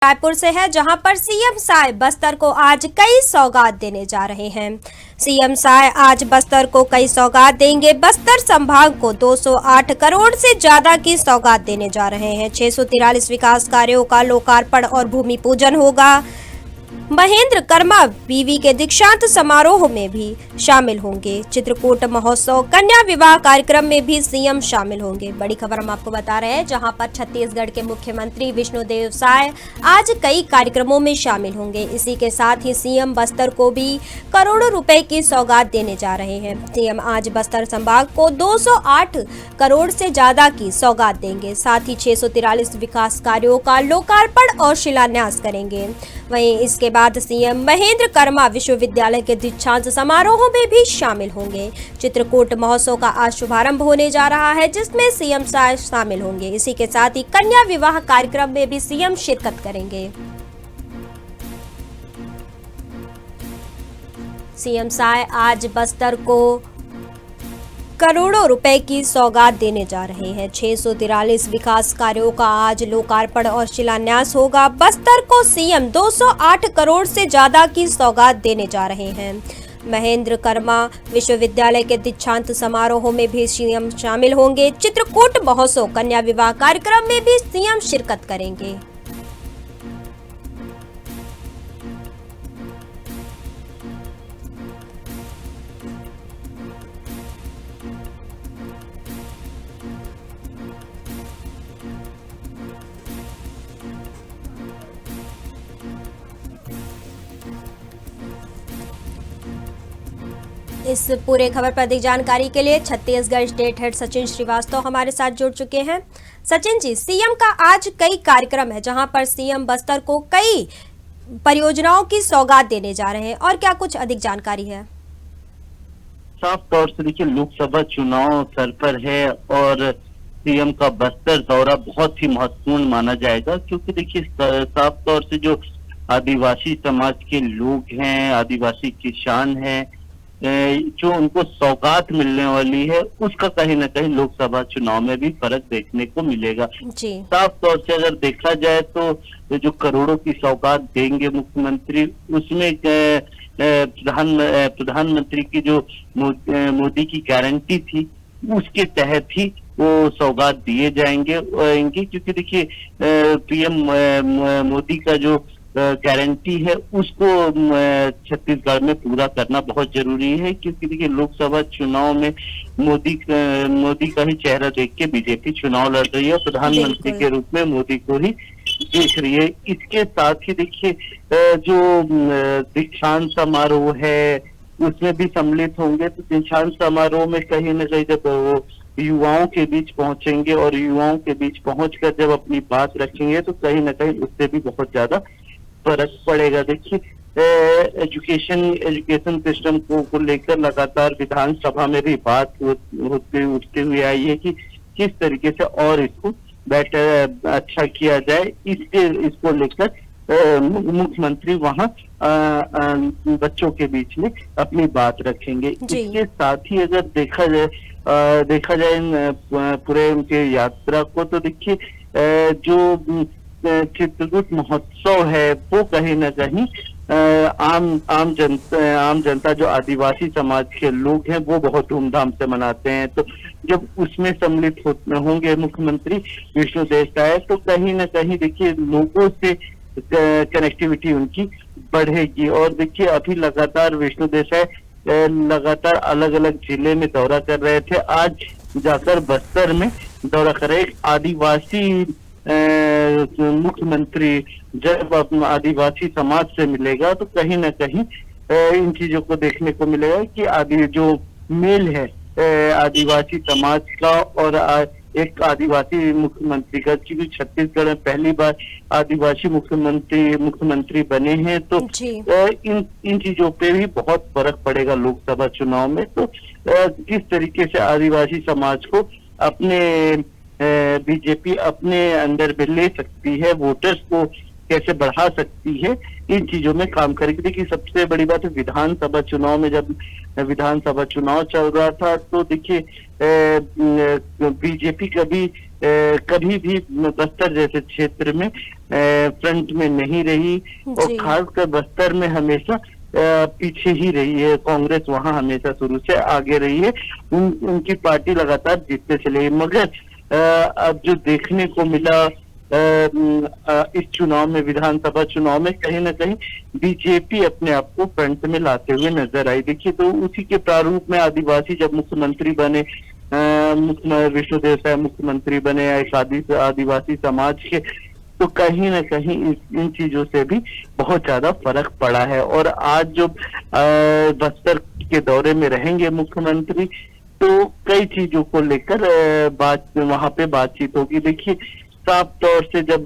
रायपुर से है, जहां पर सीएम साय बस्तर को आज कई सौगात देने जा रहे हैं। सीएम साय आज बस्तर को कई सौगात देंगे। बस्तर संभाग को 208 करोड़ से ज्यादा की सौगात देने जा रहे हैं। 643 विकास कार्यों का लोकार्पण और भूमि पूजन होगा। महेंद्र कर्मा बीवी के दीक्षांत समारोह में भी शामिल होंगे। चित्रकूट महोत्सव, कन्या विवाह कार्यक्रम में भी सीएम शामिल होंगे। बड़ी खबर हम आपको बता रहे हैं, जहां पर छत्तीसगढ़ के मुख्यमंत्री विष्णुदेव साय आज कई कार्यक्रमों में शामिल होंगे। इसी के साथ ही सीएम बस्तर को भी करोड़ों रुपए की सौगात देने जा रहे हैं। सीएम आज बस्तर संभाग को 208 करोड़ से ज्यादा की सौगात देंगे। साथ ही 643 विकास कार्यों का लोकार्पण और शिलान्यास करेंगे। वहीं इसके बाद सीएम महेंद्र कर्मा विश्वविद्यालय के दीक्षांत समारोह में भी शामिल होंगे। चित्रकूट महोत्सव का आज शुभारंभ होने जा रहा है, जिसमें सीएम साय शामिल होंगे। इसी के साथ ही कन्या विवाह कार्यक्रम में भी सीएम शिरकत करेंगे। सीएम साय आज बस्तर को करोड़ों रुपए की सौगात देने जा रहे हैं। 643 विकास कार्यों का आज लोकार्पण और शिलान्यास होगा। बस्तर को सीएम 208 करोड़ से ज्यादा की सौगात देने जा रहे हैं। महेंद्र कर्मा विश्वविद्यालय के दीक्षांत समारोह में भी सीएम शामिल होंगे। चित्रकूट महोत्सव, कन्या विवाह कार्यक्रम में भी सीएम शिरकत करेंगे। इस पूरे खबर पर अधिक जानकारी के लिए छत्तीसगढ़ स्टेट हेड सचिन श्रीवास्तव हमारे साथ जुड़ चुके हैं। सचिन जी, सीएम का आज कई कार्यक्रम है, जहां पर सीएम बस्तर को कई परियोजनाओं की सौगात देने जा रहे हैं, और क्या कुछ अधिक जानकारी है? साफ तौर से देखिए, लोकसभा चुनाव सर पर है और सीएम का बस्तर दौरा बहुत ही महत्वपूर्ण माना जाएगा, क्योंकि देखिए साफ तौर से जो आदिवासी समाज के लोग हैं, आदिवासी किसान हैं, जो उनको सौगात मिलने वाली है, उसका कहीं ना कहीं लोकसभा चुनाव में भी फर्क देखने को मिलेगा। साफ तौर से अगर देखा जाए तो जो करोड़ों की सौगात देंगे मुख्यमंत्री, उसमें प्रधानमंत्री की जो मोदी की गारंटी थी, उसके तहत ही वो सौगात दिए जाएंगे। क्योंकि देखिए पीएम मोदी का जो गारंटी है, उसको छत्तीसगढ़ में पूरा करना बहुत जरूरी है, क्योंकि देखिए लोकसभा चुनाव में मोदी का ही चेहरा देख के बीजेपी चुनाव लड़ रही है, प्रधानमंत्री के रूप में मोदी को ही देख रही है। इसके साथ ही देखिए जो दीक्षांत समारोह है, उसमें भी सम्मिलित होंगे। तो दीक्षांत समारोह में कहीं ना कहीं जब वो युवाओं के बीच पहुंचेंगे और युवाओं के बीच पहुंचकर जब अपनी बात रखेंगे, तो कहीं ना कहीं उससे भी बहुत ज्यादा फर्क पड़ेगा। देखिए एजुकेशन सिस्टम को लेकर लगातार विधानसभा में भी बात उठते हुए आई है कि किस तरीके से और इसको बेटर अच्छा किया जाए। इसको लेकर मुख्यमंत्री वहां बच्चों के बीच में अपनी बात रखेंगे। इसके साथ ही अगर देखा जाए पूरे उनके यात्रा को, तो देखिए जो चित्रकूट महोत्सव है, वो कहीं ना कहीं आम जनता जो आदिवासी समाज के लोग हैं, वो बहुत धूमधाम से मनाते हैं। तो जब उसमें सम्मिलित होंगे मुख्यमंत्री विष्णुदेव साय, तो कहीं ना कहीं देखिए लोगों से कनेक्टिविटी उनकी बढ़ेगी। और देखिए अभी लगातार विष्णुदेव साय लगातार अलग अलग जिले में दौरा कर रहे थे। आज जाकर बस्तर में दौरा कर रहे। आदिवासी मुख्यमंत्री जब अपना आदिवासी समाज से मिलेगा, तो कहीं ना कहीं इन चीजों को देखने को मिलेगा कि जो मेल है आदिवासी समाज का और एक आदिवासी मुख्यमंत्री का, क्योंकि छत्तीसगढ़ में पहली बार आदिवासी मुख्यमंत्री बने हैं, तो इन चीजों पे भी बहुत फर्क पड़ेगा लोकसभा चुनाव में। तो किस तरीके से आदिवासी समाज को अपने बीजेपी अपने अंदर में ले सकती है, वोटर्स को कैसे बढ़ा सकती है, इन चीजों में काम करेगी। देखिए सबसे बड़ी बात है, विधानसभा चुनाव में जब विधानसभा चुनाव चल रहा था तो देखिए बीजेपी कभी भी बस्तर जैसे क्षेत्र में फ्रंट में नहीं रही, और खासकर बस्तर में हमेशा पीछे ही रही है। कांग्रेस वहां हमेशा शुरू से आगे रही है, उनकी पार्टी लगातार जीतते चले। मगर अब जो देखने को मिला इस चुनाव में, विधानसभा चुनाव में, कहीं ना कहीं बीजेपी अपने आप को फ्रंट में लाते हुए नजर आई। देखिए तो उसी के प्रारूप में आदिवासी जब मुख्यमंत्री बने, विष्णुदेव साय मुख्यमंत्री बने एक आदिवासी समाज के, तो कहीं ना कहीं इन चीजों से भी बहुत ज्यादा फर्क पड़ा है। और आज जो बस्तर के दौरे में रहेंगे मुख्यमंत्री, तो कई चीजों को लेकर वहां पे बातचीत होगी। देखिए साफ तौर से जब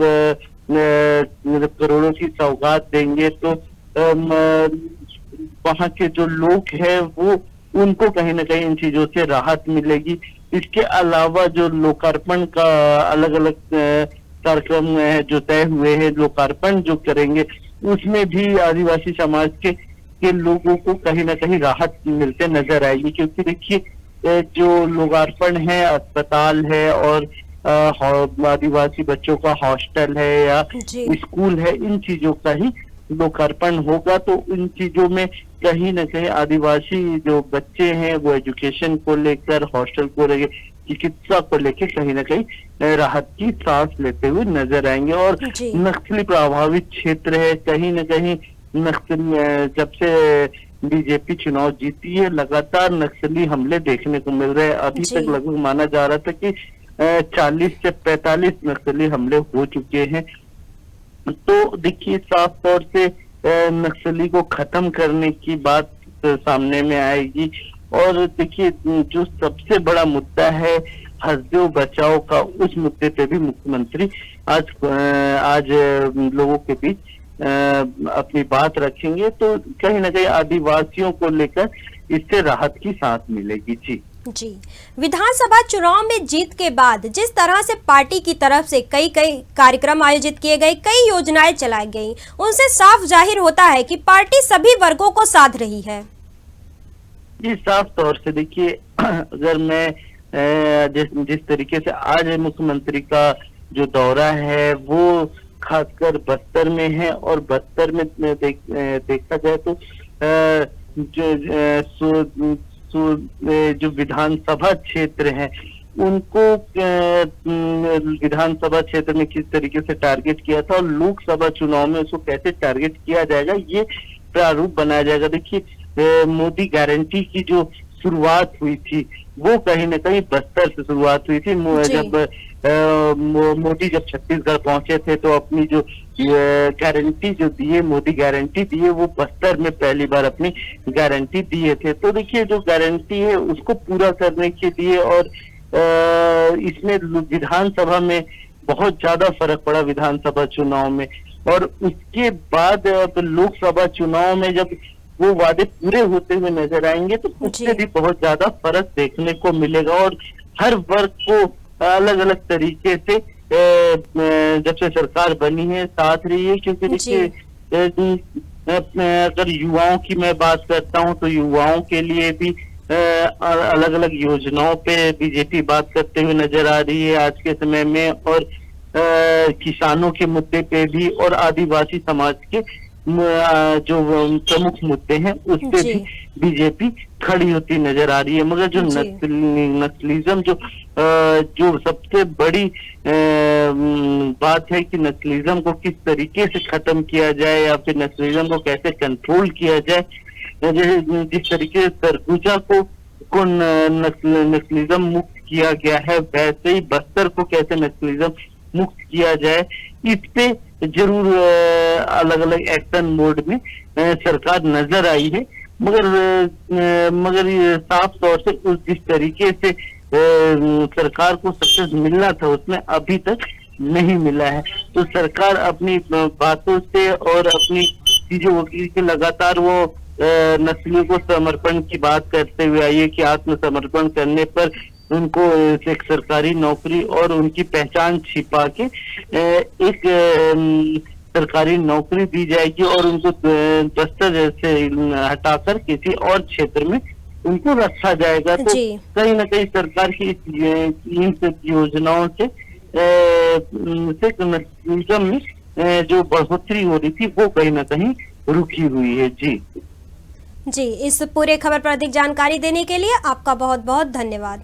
करोड़ों की सौगात देंगे तो वहां के जो लोग हैं वो उनको कहीं ना कहीं इन चीजों से राहत मिलेगी। इसके अलावा जो लोकार्पण का अलग अलग कार्यक्रम है जो तय हुए हैं, लोकार्पण जो करेंगे, उसमें भी आदिवासी समाज के लोगों को कहीं ना कहीं राहत मिलते नजर आएगी। क्योंकि देखिए जो लोकार्पण है, अस्पताल है और आदिवासी बच्चों का हॉस्टल है या स्कूल है, इन चीजों का ही लोकार्पण होगा। तो इन चीजों में कहीं ना कहीं आदिवासी जो बच्चे हैं वो एजुकेशन को लेकर, हॉस्टल को लेकर, चिकित्सा को लेकर कहीं ना कहीं राहत की सांस लेते हुए नजर आएंगे। और नक्सली प्रभावित क्षेत्र है, कहीं ना कहीं नक्सली जब से बीजेपी चुनाव जीती है लगातार नक्सली हमले देखने को मिल रहे हैं। अभी तक लगभग माना जा रहा था कि 40 से 45 नक्सली हमले हो चुके हैं। तो देखिए साफ तौर से नक्सली को खत्म करने की बात सामने में आएगी। और देखिए जो सबसे बड़ा मुद्दा है हसदेव बचाओ का, उस मुद्दे पे भी मुख्यमंत्री आज लोगों के बीच अपनी बात रखेंगे। तो कहीं ना कहीं आदिवासियों को लेकर इससे राहत की सांस मिलेगी। जी, विधानसभा चुनाव में जीत के बाद जिस तरह से पार्टी की तरफ से कई कार्यक्रम आयोजित किए गए, कई योजनाएं चलाई गई, उनसे साफ जाहिर होता है कि पार्टी सभी वर्गों को साध रही है। जी साफ तौर से देखिए, अगर मैं जिस तरीके से आज मुख्यमंत्री का जो दौरा है वो खासकर बस्तर में है, और बस्तर में देखा जाए तो जो विधानसभा क्षेत्र है उनको विधानसभा क्षेत्र में किस तरीके से टारगेट किया था और लोकसभा चुनाव में उसको कैसे टारगेट किया जाएगा, ये प्रारूप बनाया जाएगा। देखिए मोदी गारंटी की जो शुरुआत हुई थी वो कहीं ना कहीं बस्तर से शुरुआत हुई थी। जब मोदी जब छत्तीसगढ़ पहुंचे थे तो अपनी जो गारंटी जो दिए, मोदी गारंटी दिए, वो बस्तर में पहली बार अपनी गारंटी दिए थे। तो देखिए जो गारंटी है उसको पूरा करने के लिए, और इसमें विधानसभा में बहुत ज्यादा फर्क पड़ा विधानसभा चुनाव में, और उसके बाद लोकसभा चुनाव में जब वो वादे पूरे होते हुए नजर आएंगे तो उससे भी बहुत ज्यादा फर्क देखने को मिलेगा। और हर वर्ग को अलग अलग तरीके से जब से सरकार बनी है साथ रही है। क्योंकि देखिए अगर युवाओं की मैं बात करता हूं तो युवाओं के लिए भी अलग अलग योजनाओं पे बीजेपी बात करते हुए नजर आ रही है आज के समय में, और किसानों के मुद्दे पे भी, और आदिवासी समाज के जो प्रमुख मुद्दे हैं उस पे भी बीजेपी खड़ी होती नजर आ रही है। मगर जो नस्लिज्म जो सबसे बड़ी बात है कि नस्लिज्म को किस तरीके से खत्म किया जाए या फिर नस्लिज्म को कैसे कंट्रोल किया जाए, जिस तरीके से सरगुजा को नस्लिज्म मुक्त किया गया है, वैसे ही बस्तर को कैसे नस्लिज्म मुक्त किया जाए, इस पे जरूर अलग अलग एक्शन मोड में सरकार नजर आई है। मगर ये साफ तौर से जिस तरीके से सरकार को सक्सेस मिलना था उसमें अभी तक नहीं मिला है। तो सरकार अपनी बातों से और अपनी चीजों की लगातार वो नस्लियों को समर्पण की बात करते हुए आई है कि आत्मसमर्पण करने पर उनको एक सरकारी नौकरी और उनकी पहचान छिपा के एक सरकारी नौकरी दी जाएगी और उनको बस्तर से हटाकर किसी और क्षेत्र में उनको रखा जाएगा। तो जी। कहीं ना कहीं सरकार की इन सब योजनाओं से निगम में जो बढ़ोतरी हो रही थी वो कहीं ना कहीं रुकी हुई है। जी जी, इस पूरे खबर पर अधिक जानकारी देने के लिए आपका बहुत बहुत धन्यवाद।